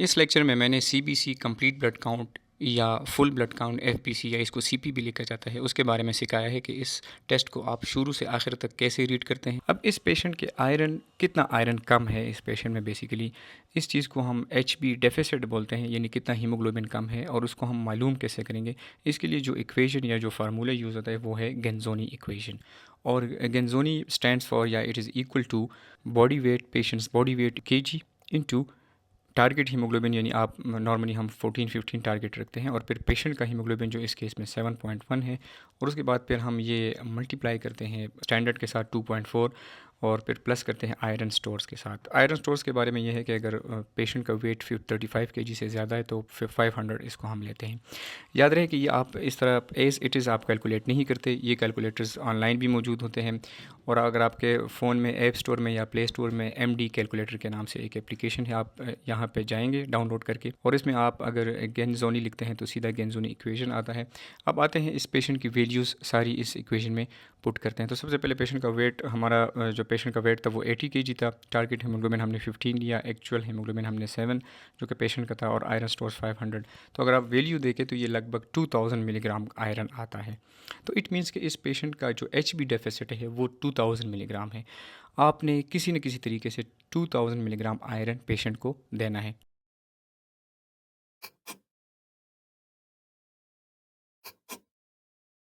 इस लेक्चर में मैंने सीबीसी कंप्लीट ब्लड काउंट या फुल ब्लड काउंट एफपीसी या इसको सीपी भी लिखा जाता है उसके बारे में सिखाया है कि इस टेस्ट को आप शुरू से आखिर तक कैसे रीड करते हैं। अब इस पेशेंट के आयरन कितना आयरन कम है इस पेशेंट में बेसिकली इस चीज़ को हम एच बी डेफिसिट बोलते हैं, यानी कितना हीमोग्लोबिन कम है और उसको हम मालूम कैसे करेंगे। इसके लिए जो इक्वेशन या जो फार्मूला यूज़ होता है वो है गेंजोनी इक्वेशन। और गेंजोनी स्टैंड्स फॉर या it is equal to body weight patient's body weight kg into target haemoglobin, यानी आप नॉर्मली हम 14-15 टारगेट रखते हैं और फिर पेशेंट का हीमोग्लोबिन जो इस केस में 7.1 है और उसके बाद फिर हम ये मल्टीप्लाई करते हैं स्टैंडर्ड के साथ 2.4 और फिर प्लस करते हैं आयरन स्टोर्स के साथ। आयरन स्टोर्स के बारे में ये है कि अगर पेशेंट का वेट 35 kg से ज़्यादा है तो फिर 500 इसको हम लेते हैं। याद रहे कि ये आप इस तरह एज इट इज़ आप कैलकुलेट नहीं करते, ये कैलकुलेटर्स ऑनलाइन भी मौजूद होते हैं और अगर आपके फ़ोन में ऐप स्टोर में या प्ले स्टोर में एमडी कैलकुलेटर के नाम से एक एप्लीकेशन है, आप यहाँ पे जाएंगे डाउनलोड करके और इसमें आप अगर गेंजोनी लिखते हैं तो सीधा गेंजोनी इक्वेशन आता है। अब आते हैं इस पेशेंट की वैल्यूज़ सारी इस इक्वेशन में पुट करते हैं। तो सबसे पहले पेशेंट का वेट, हमारा जो पेशेंट का वेट था वो 80 kg था, टारगेट हीमोग्लोबिन हमने 15 लिया, एक्चुअल हीमोग्लोबिन हमने 7 जो कि पेशेंट का था और आयरन स्टोर्स 500। तो अगर आप वैल्यू देखें तो ये लगभग 2000 मिलीग्राम आयरन आता है। तो इट मीन्स कि इस पेशेंट का जो एच बी डेफिसिट है वो 2000 मिलीग्राम है। आपने किसी न किसी तरीके से 2000 मिलीग्राम आयरन पेशेंट को देना है।